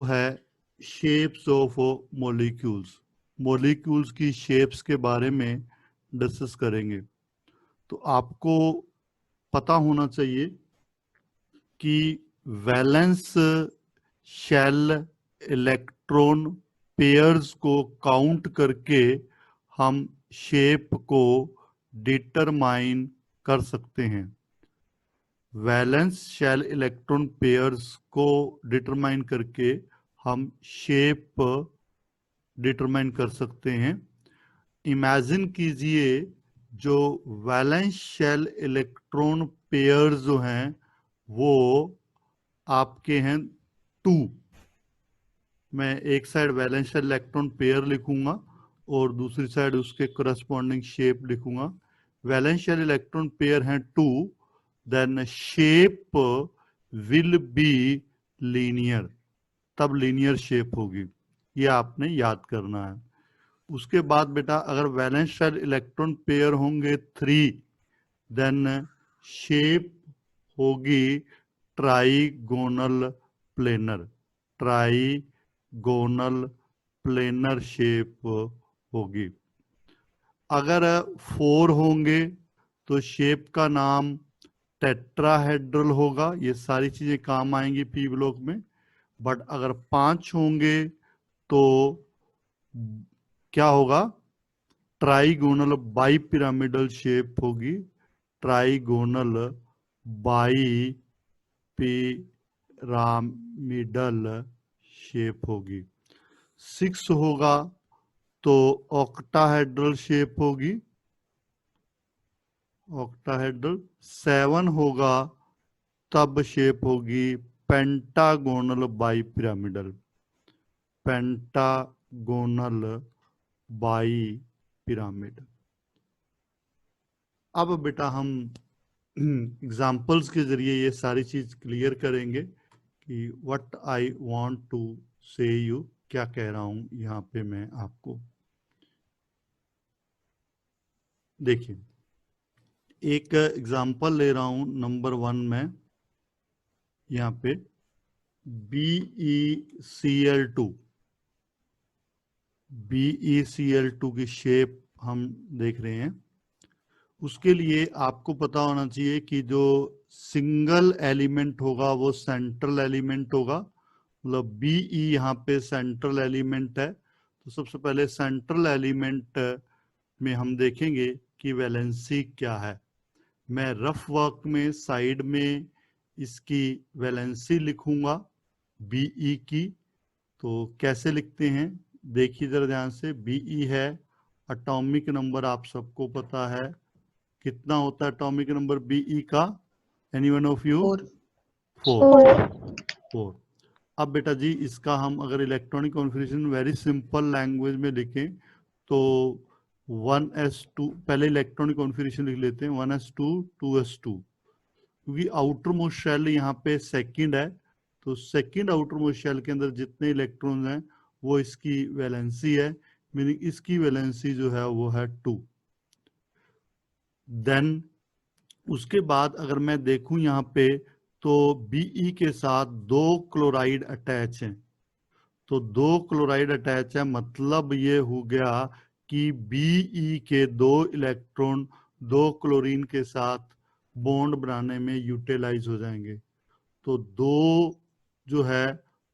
है shapes of molecules. Molecules की shapes के बारे में डिस्कस करेंगे। तो आपको पता होना चाहिए कि वैलेंस शेल इलेक्ट्रॉन पेयर्स को काउंट करके हम शेप को डिटरमाइन कर सकते हैं। वैलेंस शेल इलेक्ट्रॉन पेयर्स को डिटरमाइन करके हम शेप डिटरमाइन कर सकते हैं। इमेजिन कीजिए जो वैलेंस शेल इलेक्ट्रॉन पेयर्स जो हैं वो आपके हैं 2। मैं एक side valence shell electron pair लिखूंगा और दूसरी साइड उसके करस्पॉन्डिंग शेप लिखूंगा। वैलेंस शेल इलेक्ट्रॉन पेयर हैं 2, then shape will be linear, तब लीनियर शेप होगी। ये आपने याद करना है। उसके बाद बेटा अगर वैलेंस शेल इलेक्ट्रॉन पेयर होंगे 3, देन शेप होगी trigonal planar. Trigonal planar shape होगी। अगर 4 होंगे तो शेप का नाम टेट्राहेड्रल होगा। ये सारी चीजें काम आएंगी पी ब्लॉक में। बट अगर 5 होंगे तो क्या होगा? ट्राइगोनल बाई पिरामिडल शेप होगी। ट्राइगोनल बाई पिरामिडल शेप होगी। 6 होगा तो ऑक्टाहेड्रल शेप होगी। ऑक्टाहेड्रल 7 होगा तब शेप होगी pentagonal bi pyramidal. Pentagonal by pyramid. अब बेटा हम एग्जाम्पल्स के जरिए ये सारी चीज क्लियर करेंगे कि व्हाट आई वांट टू से यू, क्या कह रहा हूं यहाँ पे मैं आपको। देखिए एक एग्जाम्पल ले रहा हूं नंबर 1 में। यहाँ पे BeCl2 की शेप हम देख रहे हैं। उसके लिए आपको पता होना चाहिए कि जो सिंगल एलिमेंट होगा वो सेंट्रल एलिमेंट होगा। मतलब BE यहाँ पे सेंट्रल एलिमेंट है। तो सबसे पहले सेंट्रल एलिमेंट में हम देखेंगे कि वैलेंसी क्या है। मैं रफ वर्क में साइड में इसकी वैलेंसी लिखूंगा BE की। तो कैसे लिखते हैं देखिए जरा ध्यान से। BE है एटॉमिक नंबर, आप सबको पता है कितना होता है एटॉमिक नंबर BE का? Anyone of you? 4। अब बेटा जी इसका हम अगर electronic configuration very simple language में लिखें तो 1s2, पहले इलेक्ट्रॉनिक कॉन्फ़िगरेशन लिख लेते हैं 1s2 2s2, क्योंकि आउटर मोस्ट शेल यहाँ पे सेकंड है। तो सेकंड आउटर मोस्ट शेल के अंदर जितने इलेक्ट्रॉन हैं वो इसकी वैलेंसी है, मीनिंग इसकी वैलेंसी जो है वो है 2। देन उसके बाद अगर मैं देखूं यहाँ पे तो BE के साथ 2 क्लोराइड अटैच हैं। तो 2 क्लोराइड अटैच है मतलब ये हो गया कि BE के 2 इलेक्ट्रॉन 2 क्लोरीन के साथ बॉन्ड बनाने में यूटिलाइज हो जाएंगे। तो 2 जो है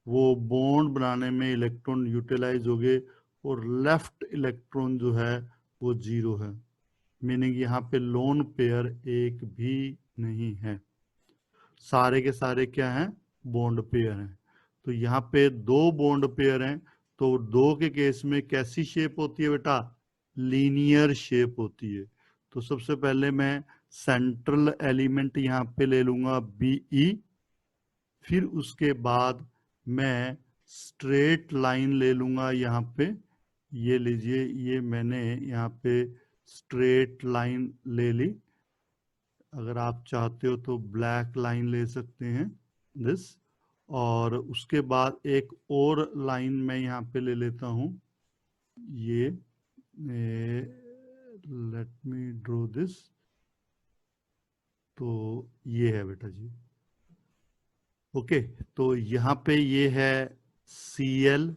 वो बॉन्ड बनाने में इलेक्ट्रॉन यूटिलाइज हो गए और लेफ्ट इलेक्ट्रॉन जो है वो 0 है, मीनिंग यहाँ पे लोन पेयर एक भी नहीं है। सारे के सारे क्या हैं? बॉन्ड पेयर हैं। तो यहाँ पे 2 बॉन्ड पेयर हैं। तो 2 के केस में कैसी शेप होती है बेटा? लीनियर शेप होती है। तो सबसे पहले मैं सेंट्रल एलिमेंट यहाँ पे ले लूंगा BE। फिर उसके बाद मैं स्ट्रेट लाइन ले लूंगा यहाँ पे। ये लीजिए, ये मैंने यहाँ पे स्ट्रेट लाइन ले ली। अगर आप चाहते हो तो ब्लैक लाइन ले सकते हैं दिस। और उसके बाद एक और लाइन मैं यहाँ पे ले लेता हूँ, ये लेट मी ड्रॉ दिस। तो ये है बेटा जी। ओके, तो यहाँ पे ये है Cl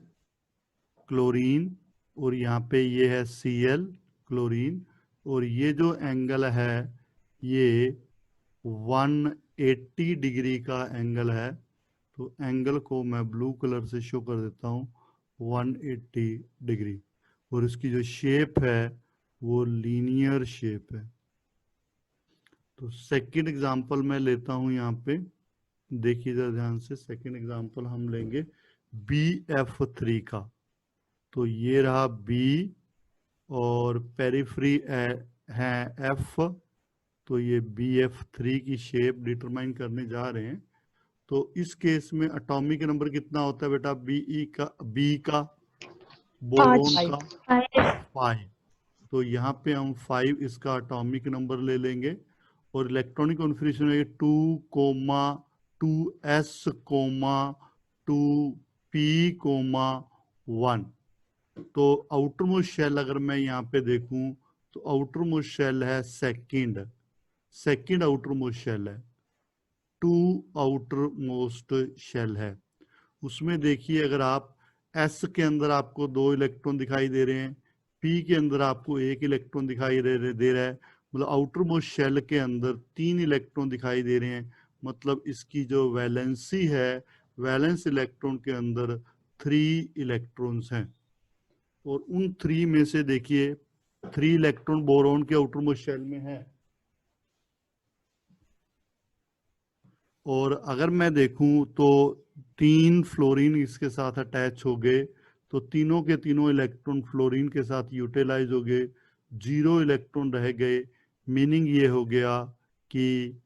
क्लोरीन और यहाँ पे ये है Cl क्लोरीन, और ये जो एंगल है ये 180 डिग्री का एंगल है। तो एंगल को मैं ब्लू कलर से शो कर देता हूँ 180 डिग्री, और इसकी जो शेप है वो लीनियर शेप है। तो सेकंड एग्जांपल मैं लेता हूँ यहाँ पे, देखिए जरा ध्यान से। सेकंड एग्जांपल हम लेंगे BF3 का। तो ये रहा B और पेरिफ्री है F, तो ये BF3 की शेप डिटरमाइन करने जा रहे हैं। तो इस केस में एटॉमिक नंबर कितना होता है बेटा? B का बोरोन का 5। तो यहाँ पे हम 5 इसका एटॉमिक नंबर ले लेंगे, और इलेक्ट्रॉनिक कॉन्फ़िगरेशन है 2, 2s, 2p, 1। तो आउटर मोस्ट शेल अगर मैं यहाँ पे देखूं तो आउटर मोस्ट शेल है सेकंड आउटर मोस्ट शेल है, 2 आउटर मोस्ट शेल है। उसमें देखिए अगर आप S के अंदर आपको 2 इलेक्ट्रॉन दिखाई दे रहे हैं, P के अंदर आपको 1 इलेक्ट्रॉन दिखाई दे रहा है, मतलब आउटर मोस्ट शेल के अंदर 3 इलेक्ट्रॉन दिखाई दे रहे हैं। मतलब इसकी जो वैलेंसी है, वैलेंस इलेक्ट्रॉन के अंदर 3 इलेक्ट्रॉन्स हैं, और उन 3 में से देखिए 3 इलेक्ट्रॉन बोरोन के आउटर मोस्ट शेल में है। और अगर मैं देखूं तो 3 फ्लोरीन इसके साथ अटैच हो गए, तो तीनों के तीनों इलेक्ट्रॉन फ्लोरीन के साथ यूटिलाइज हो गए, 0 इलेक्ट्रॉन रह गए। मीनिंग ये हो गया कि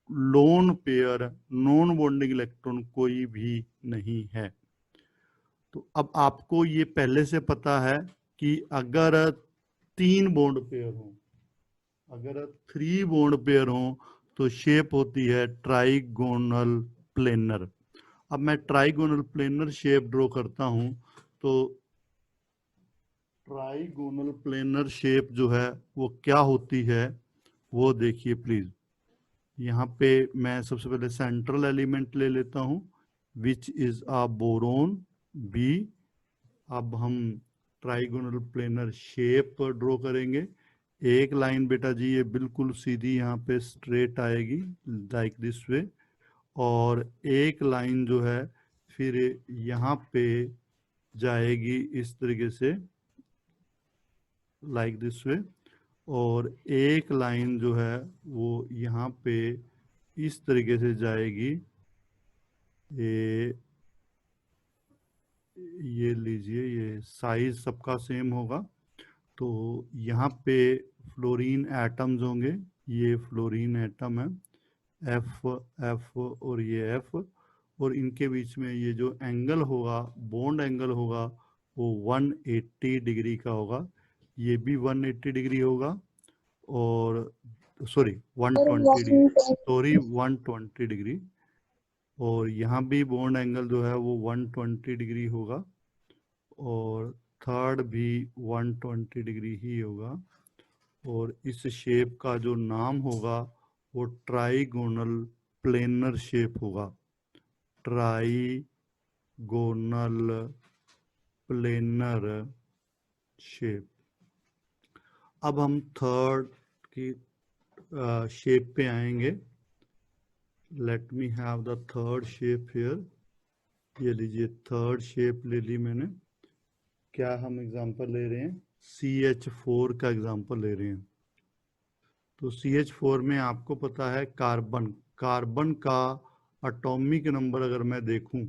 lone pair, non bonding electron कोई भी नहीं है। तो अब आपको ये पहले से पता है कि अगर 3 बॉन्ड पेयर हो, अगर 3 बॉन्ड पेयर हो तो शेप होती है ट्राइगोनल प्लेनर। अब मैं ट्राइगोनल प्लेनर शेप ड्रॉ करता हूं। तो ट्राइगोनल प्लेनर शेप जो है वो क्या होती है वो देखिए प्लीज। यहाँ पे मैं सबसे पहले सेंट्रल एलिमेंट ले लेता हूँ, which is a boron B। अब हम ट्राइगोनल प्लेनर शेप ड्रॉ करेंगे। एक लाइन बेटा जी ये बिल्कुल सीधी यहाँ पे स्ट्रेट आएगी लाइक दिस वे, और एक लाइन जो है फिर यहाँ पे जाएगी इस तरीके से लाइक दिस वे, और एक लाइन जो है वो यहाँ पे इस तरीके से जाएगी। ये लीजिए, ये साइज सबका सेम होगा। तो यहाँ पे फ्लोरीन एटम्स होंगे, ये फ्लोरीन एटम है F, F और ये F, और इनके बीच में ये जो एंगल होगा, बॉन्ड एंगल होगा, वो 180 डिग्री का होगा। ये भी 180 डिग्री होगा, और सॉरी 120 डिग्री, सॉरी 120 डिग्री। और यहाँ भी बॉन्ड एंगल जो है वो 120 डिग्री होगा, और थर्ड भी 120 डिग्री ही होगा। और इस शेप का जो नाम होगा वो ट्राइगोनल प्लेनर शेप होगा, ट्राइगोनल प्लेनर शेप। अब हम थर्ड की शेप पे आएंगे। Let me have the third shape here. ये लीजिए थर्ड शेप ले ली मैंने। क्या हम एग्जांपल ले रहे हैं? CH4 का एग्जांपल ले रहे हैं। तो CH4 में आपको पता है कार्बन, कार्बन का एटॉमिक नंबर अगर मैं देखूं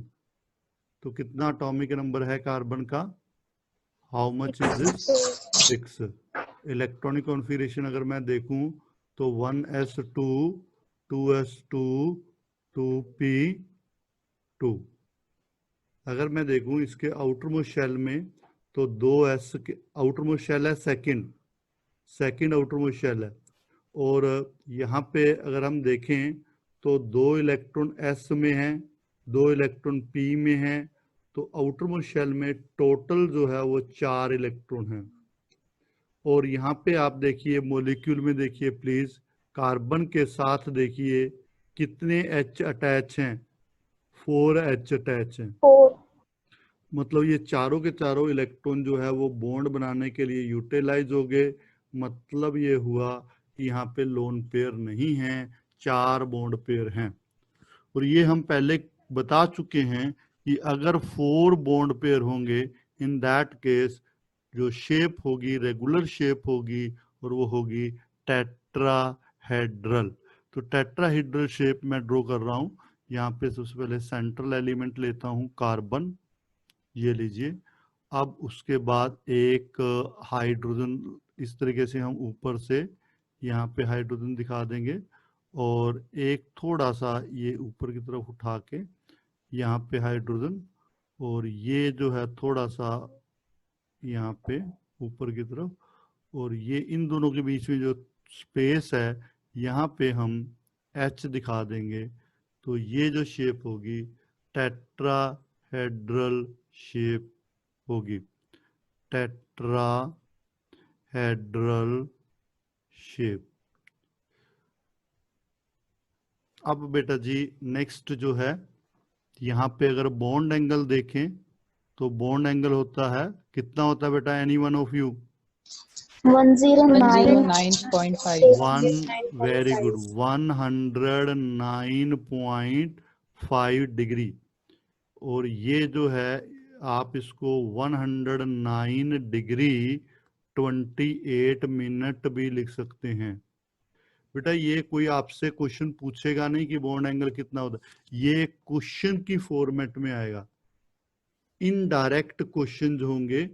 तो कितना एटॉमिक नंबर है कार्बन का? How much is this? 6। Electronic configuration अगर मैं देखूं तो 1s2, 2s2, 2p2। अगर मैं देखूं इसके आउटर मोस्ट शेल में तो 2s के आउटर मोस्ट शेल है, सेकंड आउटर मोस्ट शेल है। और यहाँ पे अगर हम देखें तो 2 इलेक्ट्रॉन S में हैं, 2 इलेक्ट्रॉन P में हैं। तो आउटर मोस्ट शेल में टोटल जो है वो 4 इलेक्ट्रॉन हैं। और यहाँ पे आप देखिए मॉलिक्यूल में देखिए प्लीज, कार्बन के साथ देखिए कितने H अटैच हैं? 4 H अटैच हैं। मतलब ये चारों के चारों इलेक्ट्रॉन जो है वो बॉन्ड बनाने के लिए यूटिलाइज हो गए। मतलब ये हुआ कि यहाँ पे लोन पेयर नहीं है, 4 बॉन्ड पेयर हैं। और ये हम पहले बता चुके हैं कि अगर 4 बॉन्ड पेयर होंगे, इन दैट केस जो शेप होगी रेगुलर शेप होगी और वो होगी टेट्राहेड्रल। तो टेट्राहेड्रल शेप मैं ड्रॉ कर रहा हूं। यहाँ पे सबसे पहले सेंट्रल एलिमेंट लेता हूं कार्बन, ये लीजिए। अब उसके बाद एक हाइड्रोजन, इस तरीके से हम ऊपर से यहाँ पे हाइड्रोजन दिखा देंगे और एक थोड़ा सा ये ऊपर की तरफ उठा के यहाँ पे हाइड्रोजन, और ये जो है थोड़ा सा यहाँ पे ऊपर की तरफ, और ये इन दोनों के बीच में जो स्पेस है यहाँ पे हम H दिखा देंगे। तो ये जो शेप होगी टेट्राहेड्रल शेप होगी, टेट्राहेड्रल शेप। अब बेटा जी नेक्स्ट जो है, यहाँ पे अगर बॉन्ड एंगल देखें तो बॉन्ड एंगल होता है, कितना होता है बेटा, any one of you? 109.5. One, very good, 109.5 degree. और ये जो है आप इसको 109 डिग्री 28 मिनट भी लिख सकते हैं। बेटा ये कोई आपसे क्वेश्चन पूछेगा नहीं कि बॉन्ड एंगल कितना होता है, ये क्वेश्चन की फॉर्मेट में आएगा। इनडायरेक्ट क्वेश्चन जो होंगे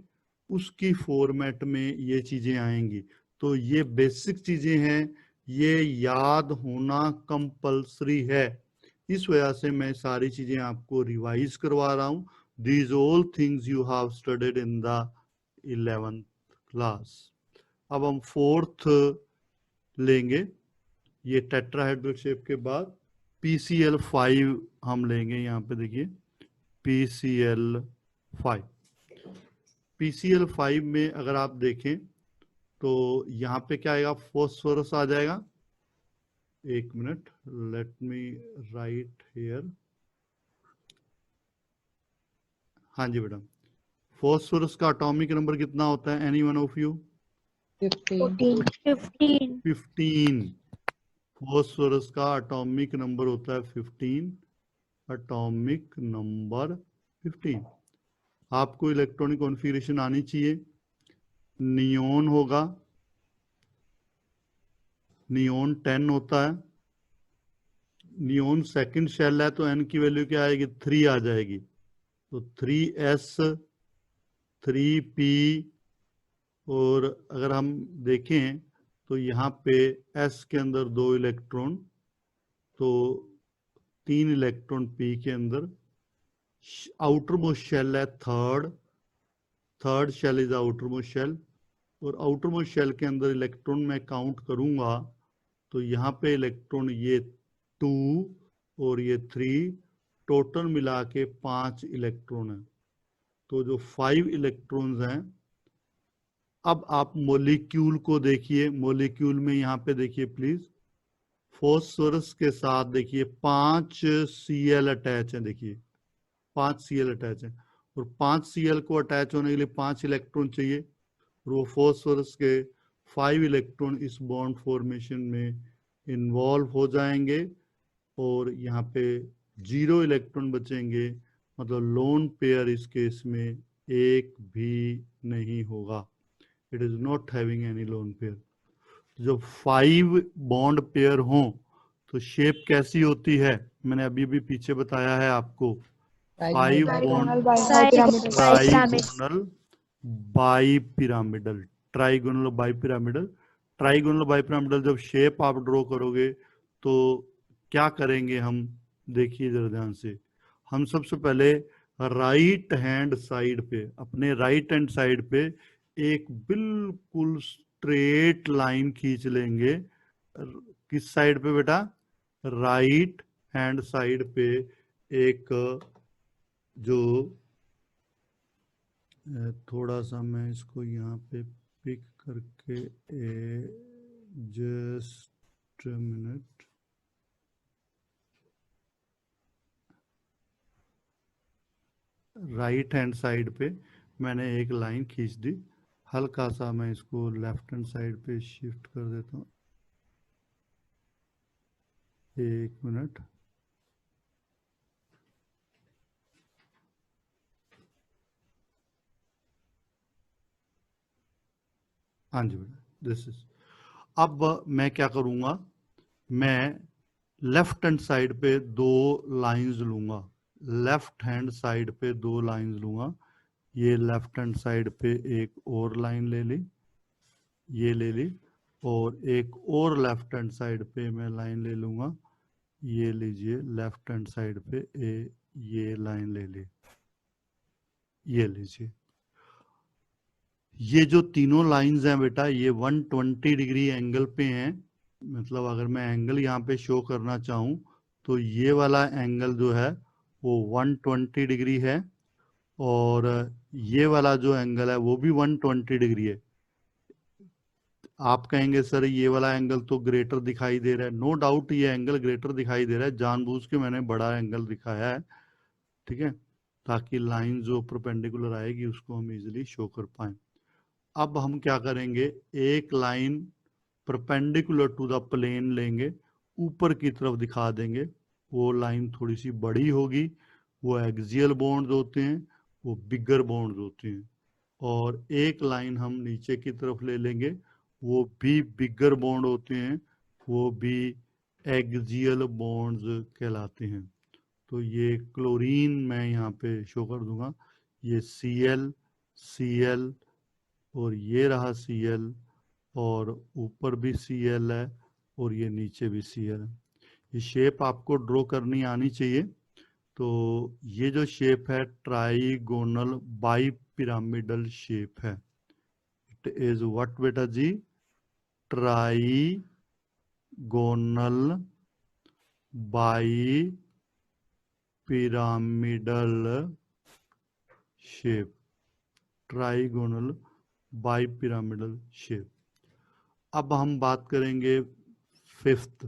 उसकी फॉर्मेट में ये चीजें आएंगी। तो ये बेसिक चीजें हैं, ये याद होना कंपलसरी है। इस वजह से मैं सारी चीजें आपको रिवाइज करवा रहा हूं। These all things you have studied in the 11th class. अब हम 4th लेंगे। ये टेट्राहेड्रल शेप के बाद PCl5 हम लेंगे। यहाँ पे देखिए PCl5। PCl5 में अगर आप देखें तो यहाँ पे क्या आएगा, फॉस्फोरस आ जाएगा। एक minute, let me right here. हाँ जी बेटा, फॉस्फोरस का एटॉमिक नंबर कितना होता है, any one of you? 15. 15। Phosphorus का एटॉमिक नंबर होता है 15, एटॉमिक नंबर 15। आपको इलेक्ट्रॉनिक कॉन्फ़िगरेशन आनी चाहिए। नियोन होगा, नियोन 10 होता है। नियोन सेकंड शेल है तो n की वैल्यू क्या आएगी, 3 आ जाएगी। तो 3s 3p, और अगर हम देखें तो यहाँ पे s के अंदर 2 इलेक्ट्रॉन, तो 3 इलेक्ट्रॉन p के अंदर। आउटर मोस्ट शेल है third shell is outermost shell, और आउटर मोस्ट शेल के अंदर इलेक्ट्रॉन मैं काउंट करूंगा तो यहाँ पे इलेक्ट्रॉन ये 2 और ये 3, टोटल मिला के 5 इलेक्ट्रॉन है। तो जो 5 इलेक्ट्रॉन्स हैं, अब आप मॉलिक्यूल को देखिए। मॉलिक्यूल में यहाँ पे देखिए प्लीज, फॉस्फोरस के साथ देखिए 5 Cl अटैच है। देखिए 5 Cl अटैच है, और 5 Cl को अटैच होने के लिए 5 इलेक्ट्रॉन चाहिए, और वो फॉस्फोरस के 5 इलेक्ट्रॉन इस बॉन्ड फॉर्मेशन में इन्वॉल्व हो जाएंगे, और यहाँ पे 0 इलेक्ट्रॉन बचेंगे। मतलब लोन पेयर इस केस में एक भी नहीं होगा, it is not having any lone pair. जब 5 बॉन्ड पेयर हों तो शेप कैसी होती है, मैंने अभी भी पीछे बताया है आपको। 5 bond trigonal bipyramidal, trigonal bipyramidal. Trigonal bipyramidal जब शेप आप ड्रॉ करोगे तो क्या करेंगे हम, देखिए जरा ध्यान से। हम सबसे पहले राइट हैंड साइड पे, अपने राइट हैंड साइड पे एक बिल्कुल स्ट्रेट लाइन खींच लेंगे। किस साइड पे बेटा, राइट हैंड साइड पे एक जो थोड़ा सा मैं इसको यहाँ पे पिक करके, just minute, right hand side पे मैंने एक लाइन खींच दी। हल्का सा मैं इसको लेफ्ट हैंड साइड पे शिफ्ट कर देता हूँ, 1 मिनट। हाँ जी बेटा, दिस इज। अब मैं क्या करूँगा, मैं लेफ्ट हैंड साइड पे 2 लाइंस लूँगा, लेफ्ट हैंड साइड पे 2 लाइंस लूँगा। ये लेफ्ट हैंड साइड पे एक और लाइन ले ली, ये ले ली, और एक और लेफ्ट हैंड साइड पे मैं लाइन ले लूँगा, ये लीजिए लेफ्ट हैंड साइड पे ये लाइन ले ली, ये लीजिए। ये जो तीनों लाइंस हैं बेटा, ये 120 डिग्री एंगल पे हैं। मतलब अगर मैं एंगल यहाँ पे शो करना चाहूँ तो ये वाला एंगल जो है वो 120 डिग्री है, और ये वाला जो एंगल है वो भी 120 डिग्री है। आप कहेंगे सर ये वाला एंगल तो ग्रेटर दिखाई दे रहा है। नो डाउट ये एंगल ग्रेटर दिखाई दे रहा है, जानबूझ के मैंने बड़ा एंगल दिखाया है, ठीक है, ताकि लाइन जो परपेंडिकुलर आएगी उसको हम इजीली शो कर पाए। अब हम क्या करेंगे, एक line perpendicular to the plane लेंगे, ऊपर की तरफ दिखा देंगे। वो लाइन थोड़ी सी बड़ी होगी, वो एक्सियल बॉन्ड्स होते हैं, वो बिगर बॉन्ड्स होते हैं। और एक लाइन हम नीचे की तरफ ले लेंगे, वो भी बिगर बॉन्ड होते हैं, वो भी एक्सियल बॉन्ड्स कहलाते हैं। तो ये क्लोरीन मैं यहाँ पे शो कर दूंगा, ये Cl, Cl, और ये रहा Cl, और ऊपर भी Cl है, और ये नीचे भी Cl है। ये शेप आपको ड्रॉ करनी आनी चाहिए। तो ये जो शेप है ट्राइगोनल बाई पिरामिडल शेप है। इट इज व्हाट बेटा जी, trigonal bipyramidal shape, trigonal bipyramidal shape. अब हम बात करेंगे फिफ्थ।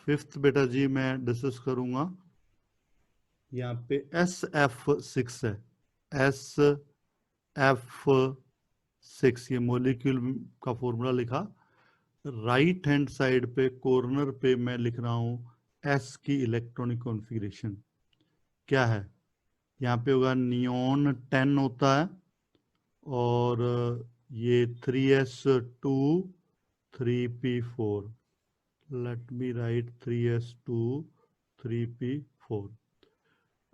फिफ्थ बेटा जी मैं डिस्कस करूंगा, यहाँ पे SF6 है, SF6, ये मॉलिक्यूल का फॉर्मूला लिखा। राइट हैंड साइड पे कॉर्नर पे मैं लिख रहा हूँ S की इलेक्ट्रॉनिक कॉन्फ़िगरेशन क्या है। यहाँ पे होगा नियॉन 10 होता है, और ये 3s2 3p4। Let me right 3s2 3p4।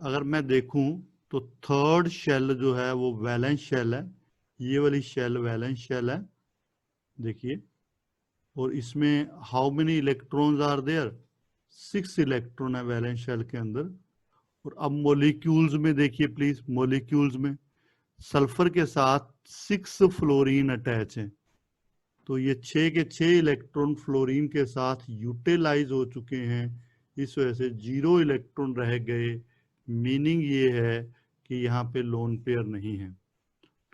अगर मैं देखूं तो थर्ड शेल जो है वो वैलेंस शेल है, ये वाली शेल वैलेंस शेल है, देखिए। और इसमें how many electrons are there, 6 electron है वैलेंस शेल के अंदर। और अब मॉलिक्यूल्स में देखिए प्लीज, मॉलिक्यूल्स में सल्फर के साथ 6 फ्लोरीन अटैच हैं। तो ये 6 के 6 इलेक्ट्रॉन फ्लोरीन के साथ यूटिलाइज हो चुके हैं, इस वजह से 0 इलेक्ट्रॉन रह गए। मीनिंग ये है कि यहाँ पे लोन पेयर नहीं है।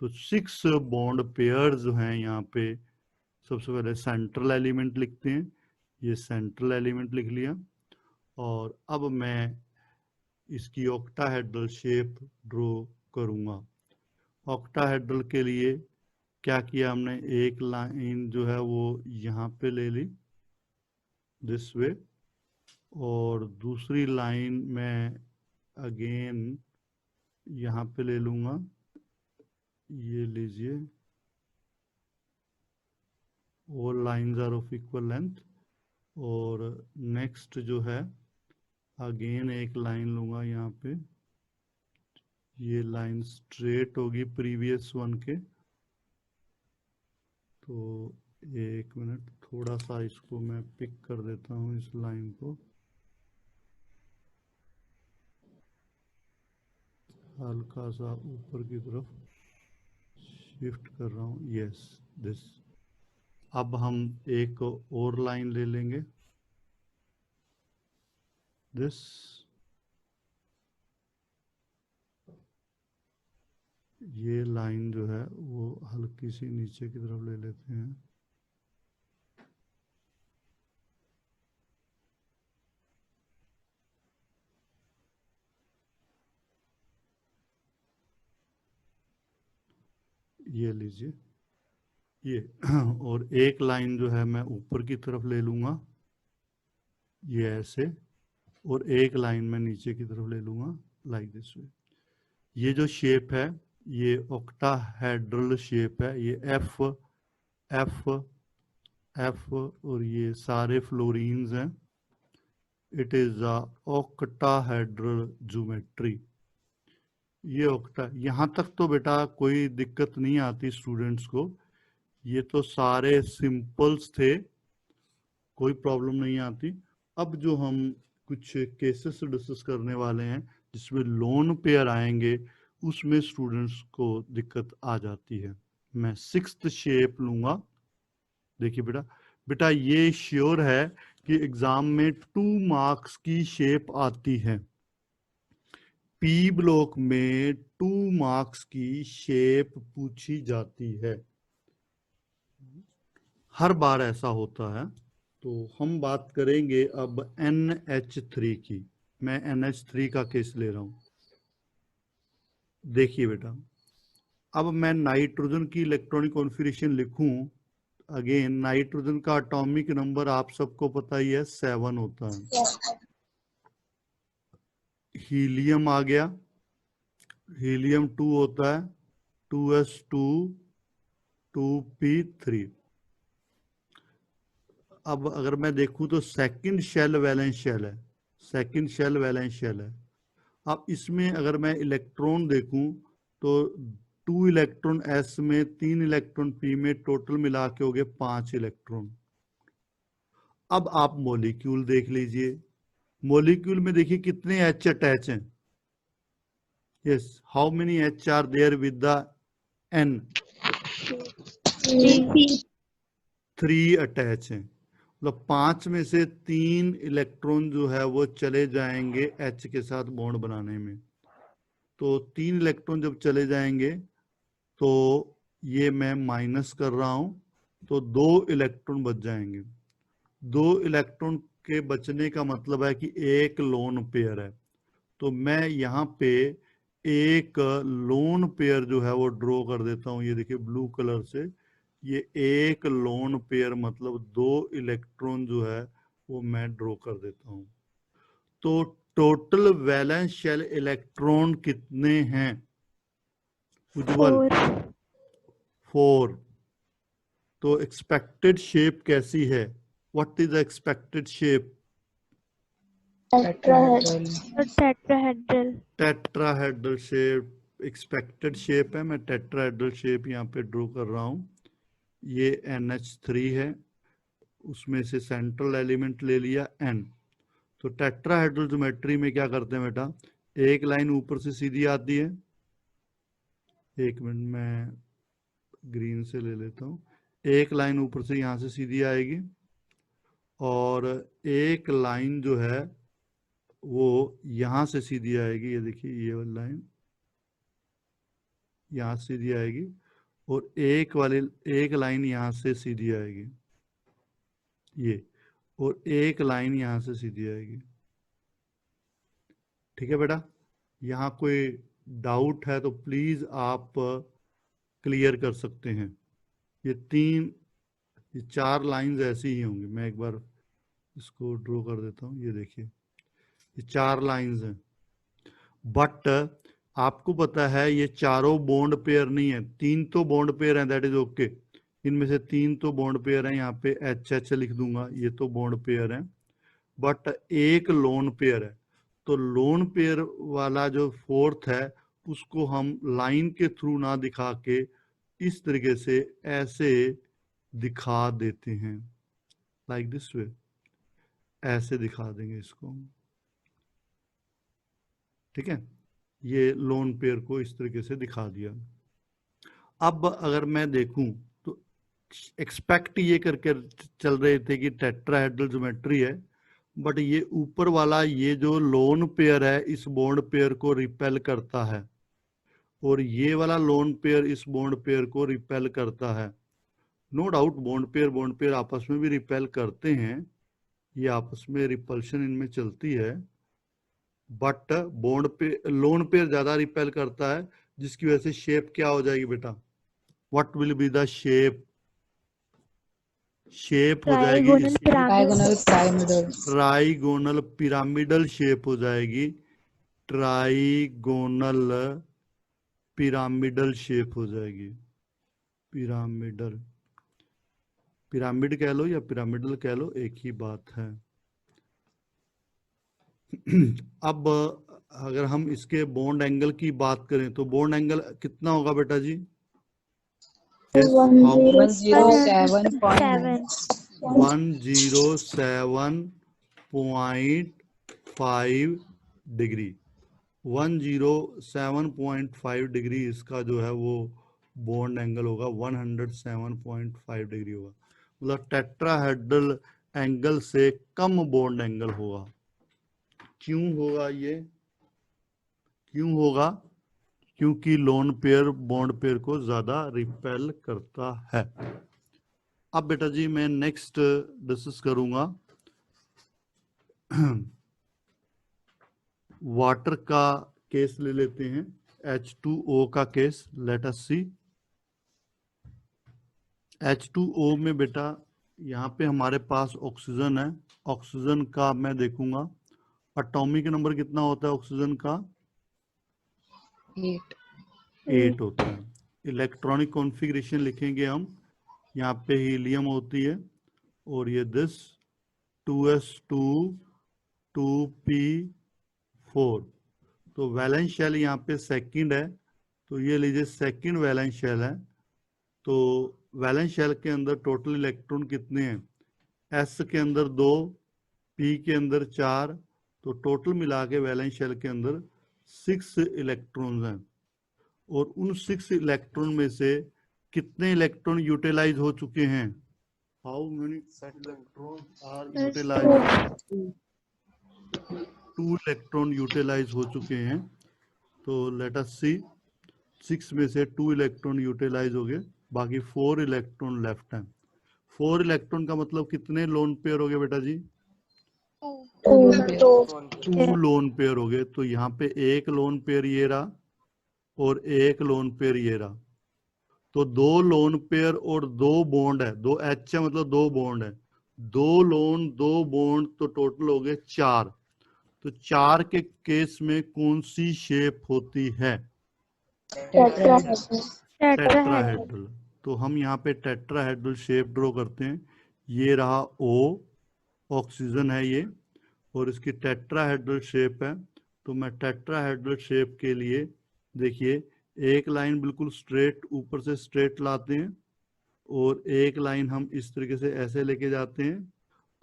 तो 6 बॉन्ड पेयर जो हैं यहाँ पे, सबसे पहले सेंट्रल एलिमेंट लिखते हैं, ये सेंट्रल एलिमेंट लिख लिया। और अब मैं इसकी ऑक्टाहेड्रल शेप ड्रॉ करूँगा। ऑक्टाहेड्रल के लिए क्या किया हमने, एक लाइन जो है वो यहाँ पे ले ली दिस वे, और दूसरी लाइन मैं अगेन यहाँ पे ले लूँगा, ये लीजिए। All lines are of equal length. और नेक्स्ट जो है अगेन एक लाइन लूँगा यहाँ पे, ये लाइन स्ट्रेट होगी प्रीवियस वन के। तो 1 मिनट, थोड़ा सा इसको मैं पिक कर देता हूँ इस लाइन को, हल्का सा ऊपर की तरफ शिफ्ट कर रहा हूँ, यस दिस। अब हम एक और लाइन ले लेंगे दिस, ये लाइन जो है वो हल्की सी नीचे की तरफ ले लेते हैं। ये लीजिए ये, और एक लाइन जो है मैं ऊपर की तरफ ले लूंगा ये ऐसे, और एक लाइन में नीचे की तरफ ले लूंगा लाइक दिस वे। ये जो शेप है ये ऑक्टाहेड्रल शेप है, ये एफ एफ एफ और ये सारे फ्लोरीन्स हैं। It is a octahedral geometry. ये ऑक्टा, यहाँ तक तो बेटा कोई दिक्कत नहीं आती स्टूडेंट्स को, ये तो सारे सिंपल्स थे, कोई प्रॉब्लम नहीं आती। अब जो हम कुछ केसेस डिस्कस करने वाले हैं जिसमें लोन पेयर आएंगे उसमें स्टूडेंट्स को दिक्कत आ जाती है। मैं 6th शेप लूंगा। देखिए बेटा, बेटा ये श्योर है कि एग्जाम में 2 मार्क्स की शेप आती है। पी ब्लॉक में 2 मार्क्स की शेप पूछी जाती है, हर बार ऐसा होता है। तो हम बात करेंगे अब NH3 की। मैं NH3 का केस ले रहा हूं। देखिए बेटा, अब मैं नाइट्रोजन की इलेक्ट्रॉनिक कॉन्फ़िगरेशन लिखूं। अगेन नाइट्रोजन का एटॉमिक नंबर आप सबको पता ही है 7 होता है। हीलियम आ गया, हीलियम 2 होता है 2s2 2p3। अब अगर मैं देखूं तो सेकंड शेल वैलेंस शेल है, सेकंड शेल वैलेंस शेल है। अब इसमें अगर मैं इलेक्ट्रॉन देखूं तो 2 इलेक्ट्रॉन s में, 3 इलेक्ट्रॉन p में, टोटल मिला के हो गए 5 इलेक्ट्रॉन। अब आप मॉलिक्यूल देख लीजिए, मॉलिक्यूल में देखिए कितने H अटैच हैं। Yes, how many H are there with the N? 3 attach हैं। मतलब 5 में से 3 इलेक्ट्रॉन जो है वो चले जाएंगे H के साथ बॉन्ड बनाने में। तो 3 इलेक्ट्रॉन जब चले जाएंगे तो ये मैं माइनस कर रहा हूं, तो 2 इलेक्ट्रॉन बच जाएंगे। 2 इलेक्ट्रॉन के बचने का मतलब है कि एक लोन पेयर है। तो मैं यहाँ पे एक लोन पेयर जो है वो ड्रॉ कर देता हूँ। ये देखिए ब्लू कलर से, ये एक लोन पेयर मतलब 2 इलेक्ट्रॉन जो है वो मैं ड्रॉ कर देता हूँ। तो टोटल वैलेंस शेल इलेक्ट्रॉन कितने हैं उज्जवल? 4। तो एक्सपेक्टेड शेप कैसी है? What is the expected shape? Tetrahedral. Tetrahedral shape expected shape है। मैं टेट्राहेड्रल शेप यहाँ पे ड्रॉ कर रहा हूँ। ये NH3 है, उसमें से सेंट्रल एलिमेंट ले लिया N। तो टेट्राहेड्रल ज्योमेट्री में क्या करते हैं बेटा, एक लाइन ऊपर से सीधी आती है। एक मिनट मैं ग्रीन से ले लेता हूँ। एक लाइन ऊपर से यहाँ से सीधी आएगी और एक लाइन जो है वो यहाँ से सीधी आएगी। ये देखिए ये वाली लाइन यहाँ सीधी आएगी और एक लाइन यहाँ से सीधी आएगी ये, और एक लाइन यहाँ से सीधी आएगी। ठीक है बेटा, यहाँ कोई डाउट है तो प्लीज आप क्लियर कर सकते हैं। ये 4 लाइंस ऐसी ही होंगी। मैं एक बार इसको ड्रॉ कर देता हूँ। ये देखिए ये 4 लाइंस हैं, बट आपको पता है ये चारों बॉन्ड पेयर नहीं है। 3 तो बॉन्ड पेयर हैं, दैट इज ओके। इनमें से 3 तो बॉन्ड पेयर हैं, यहाँ पे HH लिख दूंगा, ये तो बॉन्ड पेयर है, बट एक लोन पेयर है। तो लोन पेयर वाला जो 4th है उसको हम लाइन के थ्रू ना दिखा के इस तरीके से ऐसे दिखा देते हैं, लाइक दिस वे, ऐसे दिखा देंगे इसको। ठीक है, ये लोन पेयर को इस तरीके से दिखा दिया। अब अगर मैं देखूं तो एक्सपेक्ट ये करके चल रहे थे कि टेट्राहेड्रल ज्योमेट्री है, बट ये ऊपर वाला ये जो लोन पेयर है इस बॉन्ड पेयर को रिपेल करता है, और ये वाला लोन पेयर इस बॉन्ड पेयर को रिपेल करता है। नो डाउट बॉन्ड पेयर आपस में भी रिपेल करते हैं, ये आपस में रिपल्शन इनमें चलती है, बट बॉन्ड पे लोन पेयर ज्यादा रिपेल करता है, जिसकी वजह से शेप क्या हो जाएगी बेटा, what will be the shape? Shape हो जाएगी Trigonal इसकी pyramid. ट्राइगोनल पिरामिडल शेप हो जाएगी, ट्राइगोनल पिरामिडल शेप हो जाएगी। पिरामिडल, पिरामिड कह लो या पिरामिडल कह लो, एक ही बात है। अब अगर हम इसके बॉन्ड एंगल की बात करें तो बॉन्ड एंगल कितना होगा बेटा जी? Yes, how much? 107.5 degree. 107.5 degree इसका जो है वो बॉन्ड एंगल होगा, 107.5 डिग्री होगा, मतलब टेट्राहेड्रल एंगल से कम बॉन्ड एंगल होगा। क्यों होगा ये? क्यों होगा? क्योंकि लोन पेयर बॉन्ड पेयर को ज्यादा रिपेल करता है। अब बेटा जी मैं नेक्स्ट डिस्कस करूंगा वाटर का केस ले लेते हैं, H2O का केस। लेट अस सी। H2O में बेटा यहाँ पे हमारे पास ऑक्सीजन है। ऑक्सीजन का मैं देखूंगा एटॉमिक नंबर कितना होता है ऑक्सीजन का? 8 होता है। इलेक्ट्रॉनिक कॉन्फ़िगरेशन लिखेंगे हम, यहाँ पे हीलियम होती है और ये दिस 2s2 2p4। तो वैलेंस शेल यहाँ पे सेकंड है, तो ये लीजिए सेकंड वैलेंस शेल है। तो वैलेंस शेल के अंदर टोटल इलेक्ट्रॉन कितने हैं? s के अंदर 2, p के अंदर 4, तो टोटल मिला के वैलेंस शेल के अंदर 6 इलेक्ट्रॉन्स हैं। और उन 6 इलेक्ट्रॉन में से कितने इलेक्ट्रॉन यूटिलाइज हो चुके हैं? How many electrons are utilise? 2 electron utilise हो चुके हैं। तो लेट अस सी, 6 में से 2 इलेक्ट्रॉन यूटिलाइज हो गए, बाकी 4 इलेक्ट्रॉन लेफ्ट हैं। 4 इलेक्ट्रॉन का मतलब कितने लोन पेयर हो गए बेटा जी? 2 लोन पेयर हो गए। तो यहाँ पे एक लोन पेयर ये रहा और एक लोन पेयर ये रहा, तो 2 लोन पेयर और 2 बॉन्ड है, 2 H है मतलब 2 बॉन्ड है, 2 लोन 2 बॉन्ड, तो टोटल हो गए 4। तो 4 के केस में कौन सी शेप होती है? टेट्राहेड्रल। तो हम यहाँ पे टेट्राहेड्रल शेप ड्रॉ करते हैं। ये रहा O, ऑक्सीजन है ये, और इसकी टेट्राहेड्रल शेप है। तो मैं टेट्राहेड्रल शेप के लिए देखिए, एक लाइन बिल्कुल स्ट्रेट ऊपर से स्ट्रेट लाते हैं, और एक लाइन हम इस तरीके से ऐसे लेके जाते हैं,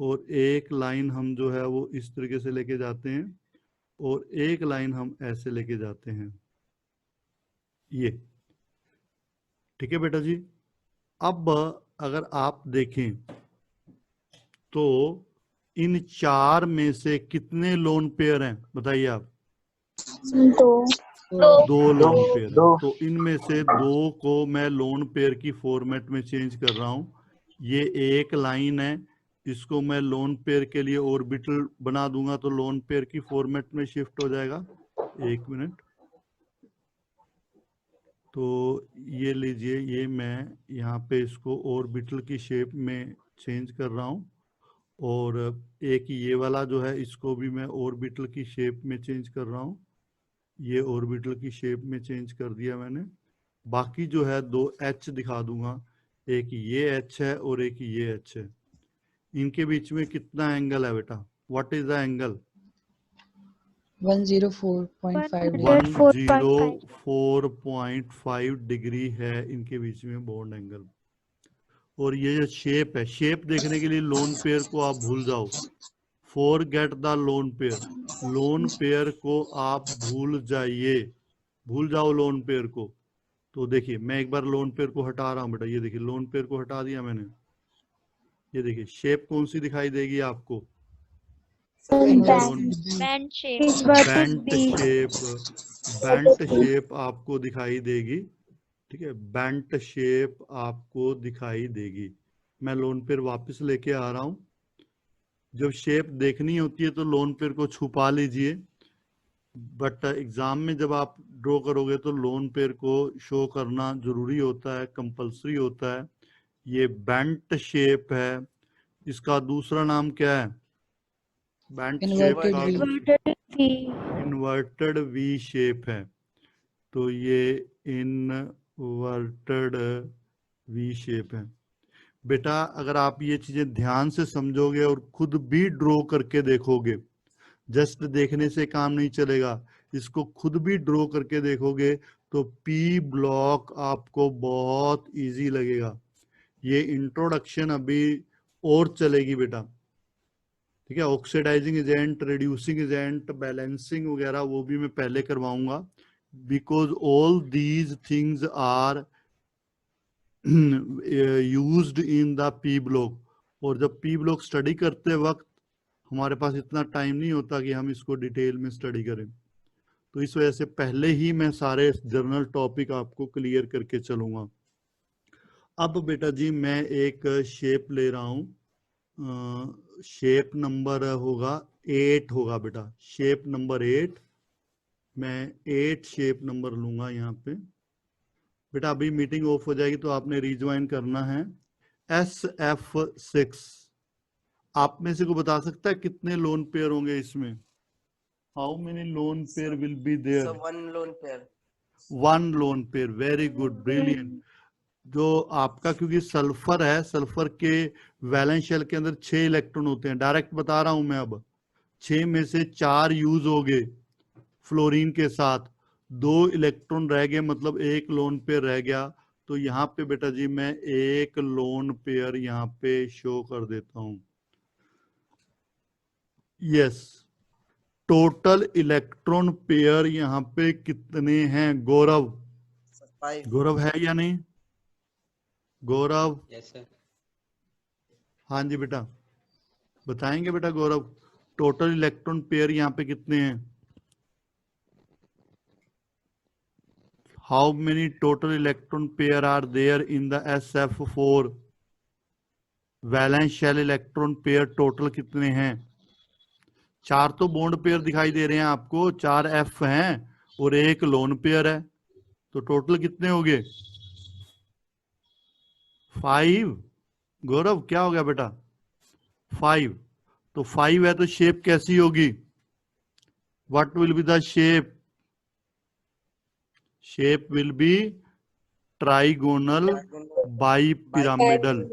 और एक लाइन हम जो है वो इस तरीके से लेके जाते हैं, और एक लाइन हम ऐसे लेके जाते हैं, ये। ठीक है बेटा जी। अब अगर आप देखें तो इन 4 में से कितने लोन पेयर हैं बताइए आप? 2 लोन पेयर हैं। तो इनमें से 2 को मैं लोन पेयर की फॉर्मेट में चेंज कर रहा हूं। ये एक लाइन है, इसको मैं लोन पेयर के लिए ऑर्बिटल बना दूंगा तो लोन पेयर की फॉर्मेट में शिफ्ट हो जाएगा। एक मिनट। तो ये लीजिए, ये मैं यहाँ पे इसको ऑर्बिटल की शेप में चेंज कर रहा हूँ, और एक ये वाला जो है इसको भी मैं ऑर्बिटल की शेप में चेंज कर रहा हूँ। ये ऑर्बिटल की शेप में चेंज कर दिया मैंने। बाकी जो है 2 H दिखा दूंगा, एक ये H है और एक ये H है। इनके बीच में कितना एंगल है बेटा? What is the angle? 104.5 degree है इनके बीच में बॉन्ड एंगल। और ये जो शेप है, शेप देखने के लिए लोन पेयर को आप भूल जाओ, forget the lone pair. Lone pair को आप भूल जाइए, भूल जाओ लोन पेयर को। तो देखिए मैं एक बार लोन पेयर को हटा रहा हूं बेटा, ये देखिए लोन पेयर को हटा दिया मैंने। ये देखिए शेप कौन सी दिखाई देगी आपको? Band shape. बेंट शेप आपको दिखाई देगी। ठीक है, बेंट शेप आपको दिखाई देगी। मैं लोन पेयर वापस लेके आ रहा हूं। जब शेप देखनी होती है तो लोन पेयर को छुपा लीजिए, बट एग्जाम में जब आप ड्रॉ करोगे तो लोन पेयर को शो करना जरूरी होता है, कंपल्सरी होता है। ये बेंट शेप है, इसका दूसरा नाम क्या है? बेंट शेप Inverted का V. Inverted V. Inverted V shape है, तो ये इनवर्टेड वी शेप है। बेटा अगर आप ये चीजें ध्यान से समझोगे और खुद भी ड्रॉ करके देखोगे, जस्ट देखने से काम नहीं चलेगा, इसको खुद भी ड्रॉ करके देखोगे तो पी ब्लॉक आपको बहुत इजी लगेगा। ये इंट्रोडक्शन अभी और चलेगी बेटा, ठीक है। Oxidising agent, reducing agent, balancing वगैरह वो भी मैं पहले करवाऊंगा, because all these things are used in the P block. और जब पी ब्लॉक स्टडी करते वक्त हमारे पास इतना टाइम नहीं होता कि हम इसको डिटेल में स्टडी करें, तो इस वजह से पहले ही मैं सारे जर्नल टॉपिक आपको क्लियर करके चलूंगा। अब बेटा जी मैं एक शेप ले रहा हूं, शेप नंबर होगा 8 होगा बेटा, शेप नंबर 8। मैं 8 शेप नंबर लूंगा यहाँ पे। बेटा अभी मीटिंग ऑफ हो जाएगी तो आपने रिज्वाइन करना है। SF6 आप में से को बता सकता है कितने लोन पेयर होंगे इसमें? How many lone pair will be there? one lone pair. 1 lone pair, very good, brilliant. जो आपका क्योंकि सल्फर है, सल्फर के वैलेंस शेल के अंदर 6 इलेक्ट्रॉन होते हैं, डायरेक्ट बता रहा हूं मैं। अब 6 में से 4 यूज हो गए फ्लोरीन के साथ, 2 इलेक्ट्रॉन रह गए, मतलब 1 लोन पेयर रह गया। तो यहाँ पे बेटा जी मैं 1 लोन पेयर यहाँ पे शो कर देता हूं। यस, टोटल इलेक्ट्रॉन पेयर यहाँ पे कितने हैं गौरव? Sir, 5. गौरव है या नहीं? गौरव? Yes, sir. हाँ जी बेटा, बताएंगे बेटा गौरव, टोटल इलेक्ट्रॉन पेयर यहाँ पे कितने हैं? How many total electron pair are there in the SF4? Valence shell electron pair total कितने हैं? 4 तो बॉन्ड पेयर दिखाई दे रहे हैं आपको, 4 F हैं और 1 लोन पेयर है, तो टोटल कितने हो गए? 5। गौरव क्या हो गया बेटा? 5। तो 5 है तो शेप कैसी होगी? What will be the shape? Shape will B trigonal bipyramidal.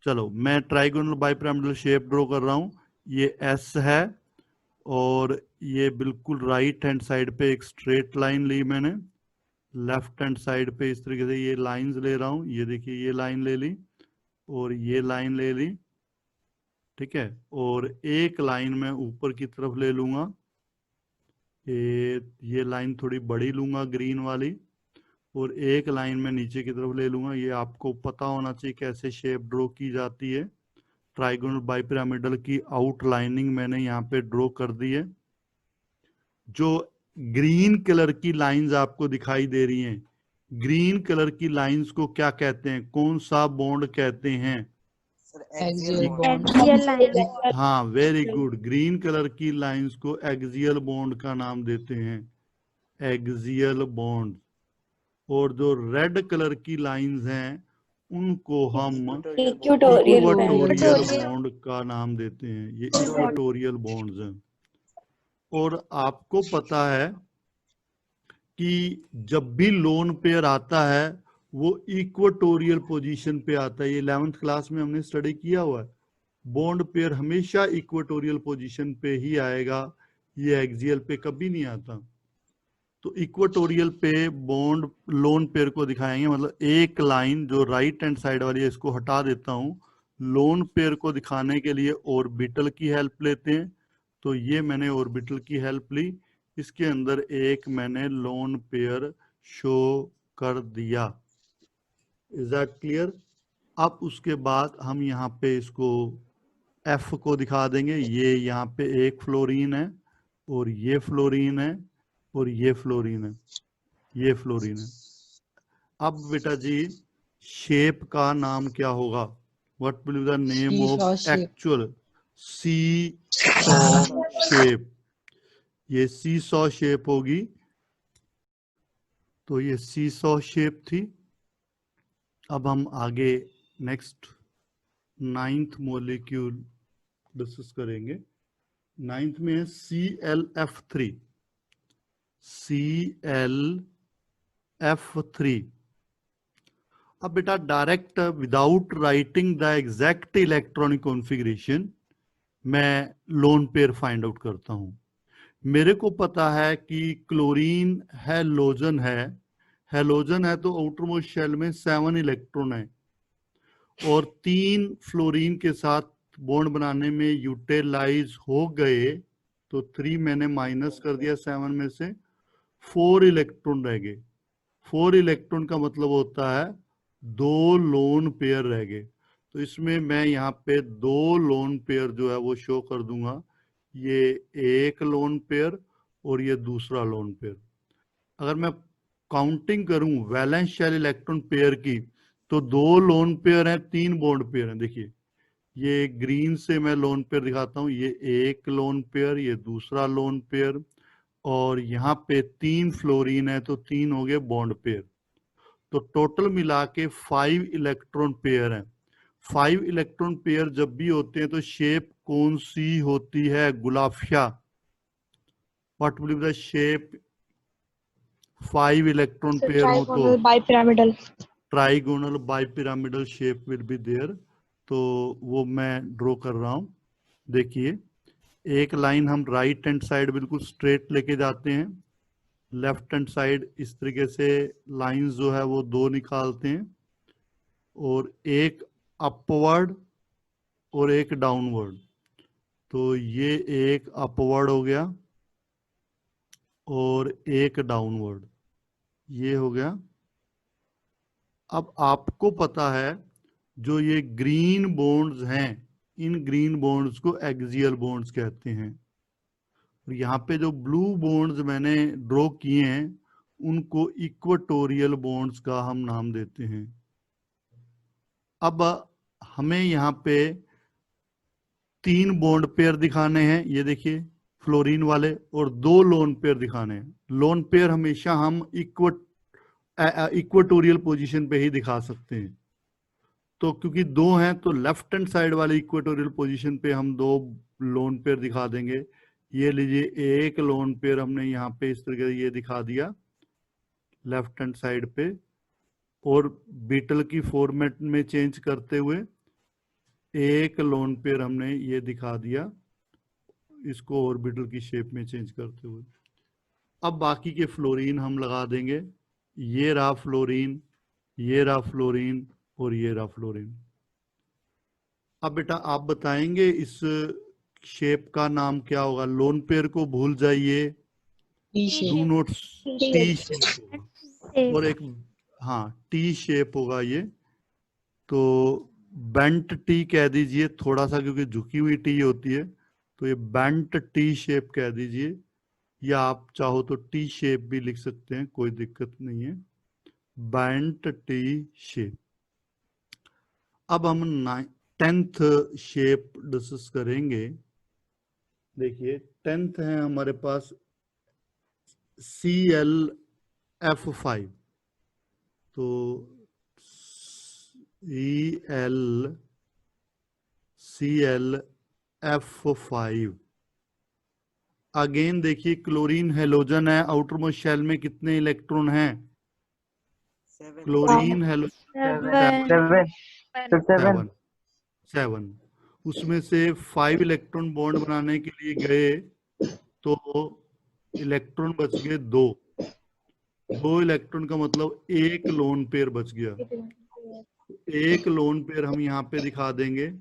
चलो मैं ट्राइगोनल बाइपिरामिडल शेप ड्रॉ कर रहा हूं। ये S है और ये बिल्कुल राइट हैंड साइड पे एक स्ट्रेट लाइन ली मैंने, लेफ्ट हैंड साइड पे इस तरीके से ये लाइंस ले रहा हूं। ये देखिए ये लाइन ले ली और ये लाइन ले ली, ठीक है। और एक लाइन मैं ऊपर की तरफ ले लूंगा, ये लाइन थोड़ी बड़ी लूंगा ग्रीन वाली, और एक लाइन में नीचे की तरफ ले लूंगा। ये आपको पता होना चाहिए कैसे शेप ड्रॉ की जाती है। ट्राइगोनल बाइपिरामिडल की आउटलाइनिंग मैंने यहाँ पे ड्रॉ कर दी है। जो ग्रीन कलर की लाइंस आपको दिखाई दे रही हैं, ग्रीन कलर की लाइंस को क्या कहते हैं, कौन सा बॉन्ड कहते हैं? Sir, Axial axial bond. bond. Axial line. हाँ वेरी गुड, ग्रीन कलर की लाइंस को एक्सियल बॉन्ड का नाम देते हैं, एक्सियल बॉन्ड। और जो रेड कलर की लाइंस हैं उनको हम Equatorial bond. इक्वेटोरियल बॉन्ड का नाम देते हैं, ये इक्वेटोरियल बॉन्ड्स हैं। और आपको पता है कि जब भी लोन पेयर आता है वो इक्वेटोरियल पोजीशन पे आता है, ये 11th क्लास में हमने स्टडी किया हुआ है। बॉन्ड पेयर हमेशा इक्वेटोरियल पोजीशन पे ही आएगा, ये एक्सियल पे कभी नहीं आता। तो इक्वेटोरियल पे बॉन्ड लोन पेयर को दिखाएंगे, मतलब एक लाइन जो राइट हैंड साइड वाली है इसको हटा देता हूं। लोन पेयर को दिखाने के लिए ऑर्बिटल की हेल्प लेते हैं, तो ये मैंने ऑर्बिटल की हेल्प ली, इसके अंदर एक मैंने लोन पेयर शो कर दिया। Is that clear? अब उसके बाद हम यहाँ पे इसको F को दिखा देंगे। ये यहाँ पे एक फ्लोरीन है और ये फ्लोरीन है और ये फ्लोरीन है, ये फ्लोरीन है। अब बेटा जी शेप का नाम क्या होगा? What will be the name Seesaw of shape. Actual seesaw shape? ये सीसॉ शेप होगी। तो ये सीसॉ शेप थी। अब हम आगे नेक्स्ट 9th मॉलिक्यूल डिस्कस करेंगे। 9th में है ClF3। ClF3। अब बेटा direct without writing the exact electronic configuration मैं लोन पेयर फाइंड आउट करता हूं। मेरे को पता है कि क्लोरीन हैलोजन है। हैलोजन है तो आउटरमोस्ट शेल में 7 इलेक्ट्रॉन है और 3 फ्लोरीन के साथ बॉन्ड बनाने में यूटिलाइज हो गए, तो 3 मैंने माइनस कर दिया 7 में से, 4 इलेक्ट्रॉन रह गए। 4 इलेक्ट्रॉन का मतलब होता है 2 लोन पेयर रह गए। तो इसमें मैं यहाँ पे 2 लोन पेयर जो है वो शो कर दूंगा। ये एक लोन पेयर और ये दूसरा लोन पेयर। अगर मैं काउंटिंग करूं वैलेंस शेल इलेक्ट्रॉन पेयर की तो 2 लोन पेयर हैं, 3 बॉन्ड पेयर हैं। देखिए ये ग्रीन से मैं लोन पेयर दिखाता हूं, ये एक लोन पेयर, ये दूसरा लोन पेयर, और यहाँ पे 3 फ्लोरीन है तो 3 हो गए बॉन्ड पेयर। तो टोटल मिला के 5 इलेक्ट्रॉन पेयर हैं। 5 इलेक्ट्रॉन पेयर जब भी होते हैं तो शेप कौन सी होती है? गुलाफिया। What will be the shape? 5 electron pair हो तो bipyramidal. Trigonal bipyramidal shape will be there. तो वो मैं ड्रॉ कर रहा हूं। देखिए एक लाइन हम राइट हैंड साइड बिल्कुल स्ट्रेट लेके जाते हैं, लेफ्ट हैंड साइड इस तरीके से लाइंस जो है वो 2 निकालते हैं, और एक अपवर्ड और एक डाउनवर्ड। तो ये एक अपवर्ड हो गया और एक डाउनवर्ड, ये हो गया। अब आपको पता है जो ये ग्रीन बॉन्ड्स हैं, इन ग्रीन बॉन्ड्स को एक्सियल बॉन्ड्स कहते हैं। और यहाँ पे जो ब्लू बॉन्ड्स मैंने ड्रॉ किए हैं उनको इक्वेटोरियल बॉन्ड्स का हम नाम देते हैं। अब हमें यहाँ पे 3 बॉन्ड पेयर दिखाने हैं, ये देखिए फ्लोरीन वाले, और 2 लोन पेयर दिखाने हैं। लोन पेयर हमेशा हम इक्वेटोरियल पोजीशन पे ही दिखा सकते हैं। तो क्योंकि 2 हैं तो लेफ्ट हैंड साइड वाले इक्वेटोरियल पोजीशन पे हम 2 लोन पेयर दिखा देंगे। ये लीजिए एक लोन पेयर हमने यहाँ पे इस तरीके से ये दिखा दिया लेफ्ट हैंड साइड पे, और बीटल की फॉर्मेट में चेंज करते हुए एक लोन पेयर हमने ये दिखा दिया, इसको ऑर्बिटल की शेप में चेंज करते हुए। अब बाकी के फ्लोरीन हम लगा देंगे। ये रहा फ्लोरीन, ये रहा फ्लोरीन, और ये रहा फ्लोरीन। अब बेटा आप बताएंगे इस शेप का नाम क्या होगा? लोन पेयर को भूल जाइए, डू नॉट, टी शेप होगा, और एक हाँ टी शेप होगा ये। तो बेंट टी कह दीजिए थोड़ा सा, क्योंकि झुकी हुई टी होती है, तो ये बेंट टी शेप कह दीजिए, या आप चाहो तो टी शेप भी लिख सकते हैं, कोई दिक्कत नहीं है, बेंट टी शेप। अब हम 10th शेप डिस्कस करेंगे। देखिए 10th है हमारे पास ClF5। तो ClF5। अगेन देखिए क्लोरीन हेलोजन है, आउटर मोस्ट शेल में कितने इलेक्ट्रॉन हैं? 7 क्लोरीन हेलोजन 7। उसमें से 5 इलेक्ट्रॉन बॉन्ड बनाने के लिए गए तो इलेक्ट्रॉन बच गए 2 इलेक्ट्रॉन का मतलब एक लोन पेयर बच गया। एक लोन पेयर हम यहाँ पे दिखा देंगे।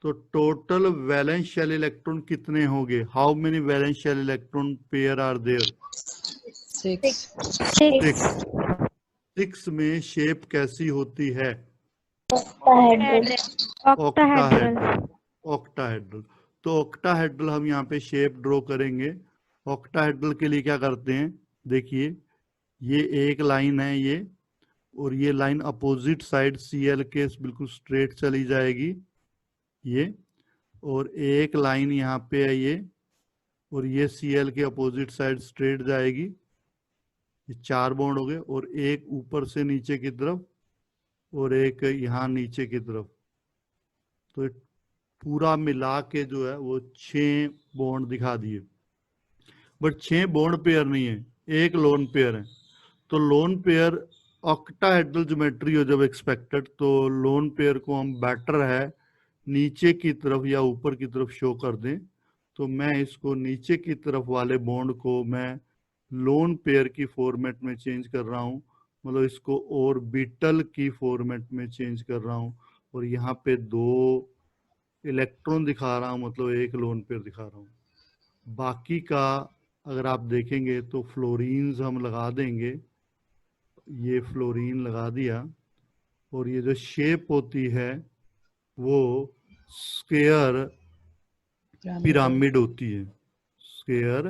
तो टोटल वैलेंस शेल इलेक्ट्रॉन कितने होंगे? How many valence shell electron pair are there? 6 में शेप कैसी होती है? ऑक्टाहेड्रल। तो ऑक्टाहेड्रल हम यहाँ पे शेप ड्रॉ करेंगे। ऑक्टाहेड्रल के लिए क्या करते हैं? देखिए ये एक लाइन है ये, और ये लाइन अपोजिट साइड Cl के बिल्कुल स्ट्रेट चली जाएगी ये, और एक लाइन यहाँ पे है ये, और ये Cl के अपोजिट साइड स्ट्रेट जाएगी ये 4 बॉन्ड हो गए, और एक ऊपर से नीचे की तरफ और एक यहाँ नीचे की तरफ। तो ये पूरा मिला के जो है वो 6 बॉन्ड दिखा दिए। बट 6 बॉन्ड पेयर नहीं है, एक लोन पेयर है। तो लोन पेयर ऑक्टाहेड्रल ज्योमेट्री हो जब एक्सपेक्टेड, तो लोन पेयर को हम बेटर है नीचे की तरफ या ऊपर की तरफ शो कर दें। तो मैं इसको नीचे की तरफ वाले बॉन्ड को मैं लोन पेयर की फॉर्मेट में चेंज कर रहा हूँ, मतलब इसको ऑर्बिटल की फॉर्मेट में चेंज कर रहा हूँ, और यहाँ पे 2 इलेक्ट्रॉन दिखा रहा हूँ, मतलब एक लोन पेयर दिखा रहा हूँ। बाकी का अगर आप देखेंगे तो फ्लोरीन्स हम लगा देंगे, ये फ्लोरीन लगा दिया, और ये जो शेप होती है वो स्क्वायर पिरामिड होती है, स्क्वायर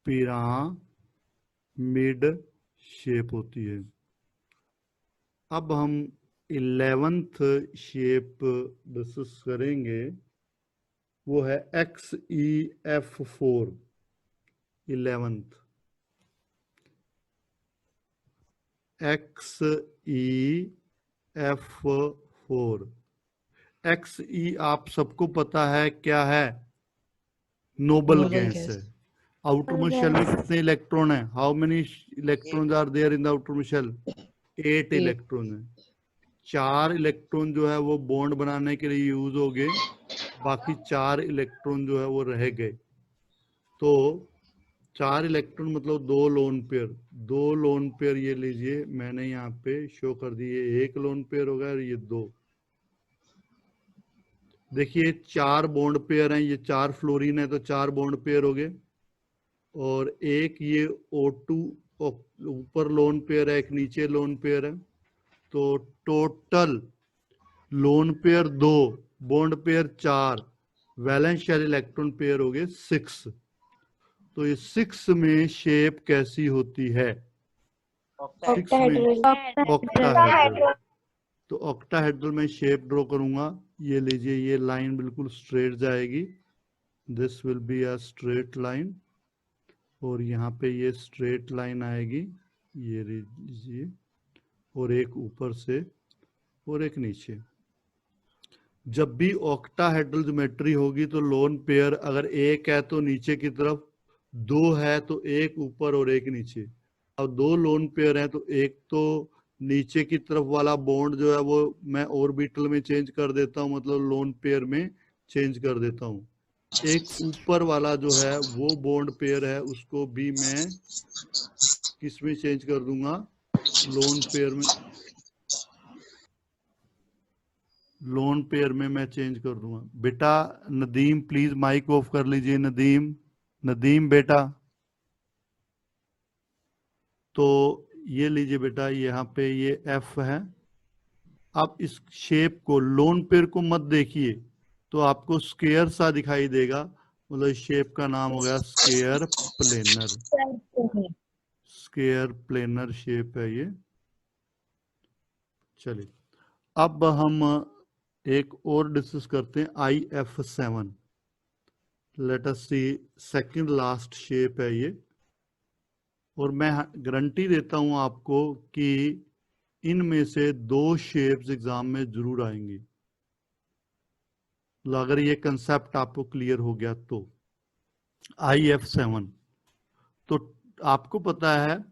पिरामिड शेप होती है। अब हम 11th शेप डिस्कस करेंगे, वो है XEF4। 11th XEF4। XE आप सबको पता है क्या है, नोबल गैस है। आउटर शेल में कितने इलेक्ट्रॉन है, how many electrons are there in the outer shell? 8 electron है। 4 इलेक्ट्रॉन जो है वो बॉन्ड बनाने के लिए यूज हो गए, बाकी 4 इलेक्ट्रॉन जो है वो रह गए। तो 4 इलेक्ट्रॉन मतलब 2 लोन पेयर। 2 लोन पेयर ये लीजिए, मैंने यहाँ पे शो कर दिए, एक लोन पेयर हो गया और ये 2। देखिए 4 बॉन्ड पेयर हैं, ये 4 फ्लोरीन है तो 4 बॉन्ड पेयर हो गए, और एक ये O2 ऊपर लोन पेयर है, एक नीचे लोन पेयर है। तो total lone pair 2, bond pair 4, valence shell electron pair हो गए 6। तो ये 6 में शेप कैसी होती है? 6 में ऑक्टाहेड्रल। तो ऑक्टाहेड्रल में शेप ड्रॉ करूंगा, ये लीजिए, ये लाइन बिल्कुल स्ट्रेट जाएगी, this will be a straight line, और यहाँ पे ये स्ट्रेट लाइन आएगी, ये लीजिए, और एक ऊपर से और एक नीचे। जब भी ऑक्टाहेड्रल ज्योमेट्री होगी तो लोन पेयर अगर एक है तो नीचे की तरफ, 2 है तो एक ऊपर और एक नीचे। अब 2 लोन पेयर हैं तो एक तो नीचे की तरफ वाला बॉन्ड जो है वो मैं ऑर्बिटल में चेंज कर देता हूँ, मतलब लोन पेयर में चेंज कर देता हूँ। एक ऊपर वाला जो है वो बॉन्ड पेयर है, उसको भी मैं किस में चेंज कर दूंगा, लोन पेयर में, लोन पेयर में मैं चेंज कर दूंगा। बेटा नदीम प्लीज माइक ऑफ कर लीजिए, नदीम, नदीम बेटा। तो ये लीजिए बेटा, यहाँ पे ये F है। अब इस शेप को, लोन पेयर को मत देखिए तो आपको स्क्वायर सा दिखाई देगा, मतलब इस शेप का नाम हो गया square planar. Square planar shape है ये। चलिए अब हम एक और डिस्कस करते हैं, IF7। लेट अस सी, सेकंड लास्ट शेप है ये, और मैं गारंटी देता हूं आपको कि इनमें से 2 शेप्स एग्जाम में जरूर आएंगी, अगर ये कंसेप्ट आपको क्लियर हो गया तो। IF7, तो आपको पता है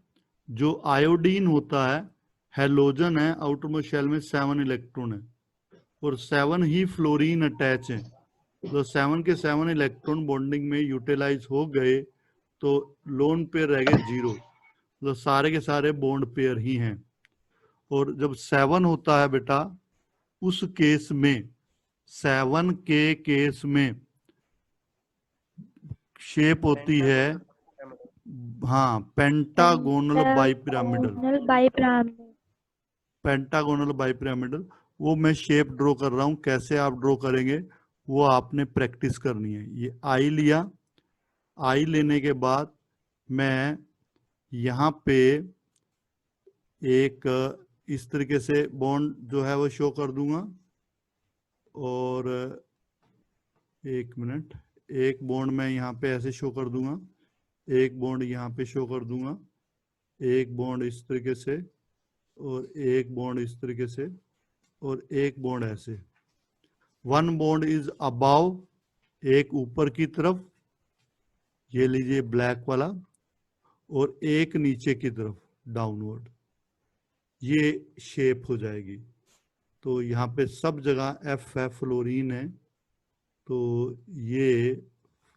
जो आयोडीन होता है, हेलोजन है, आउटर मोस्ट शेल में 7 इलेक्ट्रॉन है, और 7 ही फ्लोरीन अटैच है। तो 7 के 7 इलेक्ट्रॉन बॉन्डिंग में यूटिलाइज हो गए, तो लोन पेयर रह गए 0, तो सारे के सारे बॉन्ड पेयर ही हैं। और जब 7 होता है बेटा, उस केस में, 7 के केस में शेप होती है, हाँ, पेंटागोनल बाइपिरामिडल। पेंटागोनल बाइपिरामिडल, वो मैं शेप ड्रॉ कर रहा हूं, कैसे आप ड्रॉ करेंगे वो आपने प्रैक्टिस करनी है। ये आई लिया, आई लेने के बाद मैं यहाँ पे एक इस तरीके से बॉन्ड जो है वो शो कर दूंगा, और एक मिनट, एक बॉन्ड मैं यहाँ पे ऐसे शो कर दूंगा, एक बॉन्ड यहाँ पे शो कर दूंगा, एक बॉन्ड इस तरीके से और एक बॉन्ड इस तरीके से और एक बॉन्ड ऐसे। वन बॉन्ड इज अबाव, एक ऊपर की तरफ, ये लीजिए ब्लैक वाला, और एक नीचे की तरफ डाउनवर्ड, ये शेप हो जाएगी। तो यहाँ पे सब जगह एफ है, फ्लोरीन है, तो ये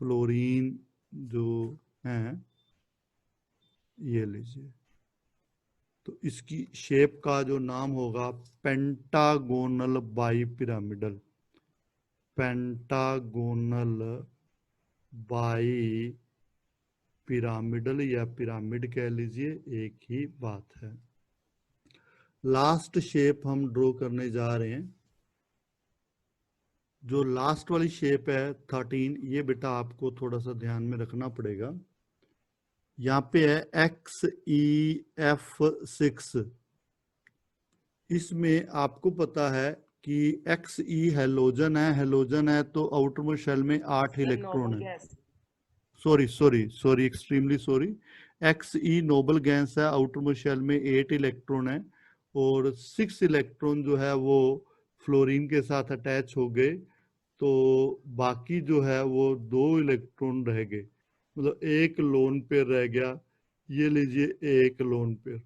फ्लोरीन जो है ये लीजिए। तो इसकी शेप का जो नाम होगा pentagonal bipyramidal, pentagonal bi pyramidal या पिरामिड कह लीजिए, एक ही बात है। लास्ट शेप हम ड्रॉ करने जा रहे हैं। जो लास्ट वाली शेप है 13, ये बेटा आपको थोड़ा सा ध्यान में रखना पड़ेगा। यहाँ पे है XeF6। इसमें आपको पता है कि Xe हेलोजन है, हेलोजन है तो आउटरमोस्ट शेल में 8 इलेक्ट्रॉन है। Sorry extremely sorry. Xe Nobel gas है, आउटरमोस्ट शेल में 8 इलेक्ट्रॉन है और 6 इलेक्ट्रॉन जो है वो फ्लोरीन के साथ अटैच हो गए, तो बाकी जो है वो 2 इलेक्ट्रॉन रह गए, मतलब एक लोन पेयर रह गया। ये लीजिए एक लोन पेयर।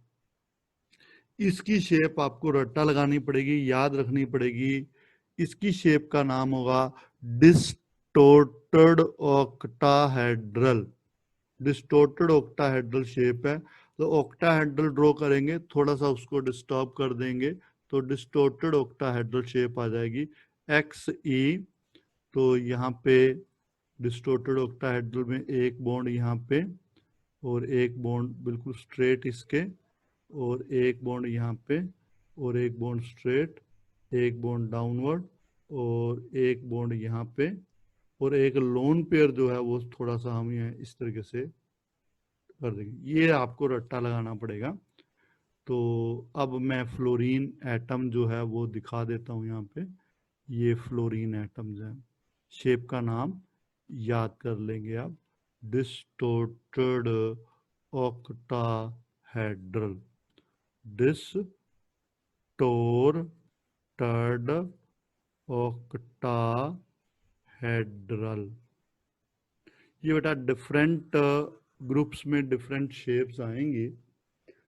इसकी शेप आपको रट्टा लगानी पड़ेगी, याद रखनी पड़ेगी। इसकी शेप का नाम होगा distorted octahedral. Distorted octahedral shape है, तो ऑक्टाहेड्रल ड्रॉ करेंगे, थोड़ा सा उसको डिस्टर्ब कर देंगे तो डिस्टोर्टेड ऑक्टाहेड्रल शेप आ जाएगी। XE, तो यहाँ पे डिस्टोर्टेड ऑक्टाहेड्रल में एक बॉन्ड यहाँ पे और एक बॉन्ड बिल्कुल स्ट्रेट इसके, और एक बॉन्ड यहाँ पे और एक बॉन्ड स्ट्रेट, एक बॉन्ड डाउनवर्ड और एक बॉन्ड यहाँ पे, और एक लोन पेयर जो है वो थोड़ा सा हम यहाँ इस तरीके से कर देंगे। ये आपको रट्टा लगाना पड़ेगा। तो अब मैं फ्लोरीन एटम जो है वो दिखा देता हूँ यहाँ पे। ये फ्लोरीन एटम्स हैं, शेप का नाम याद कर लेंगे आप, डिस्टोर्टेड ऑक्टाहेड्रल, डिस्टोर्टेड ऑक्टाहेड्रल। ये बेटा डिफरेंट ग्रुप्स में डिफरेंट शेप्स आएंगी।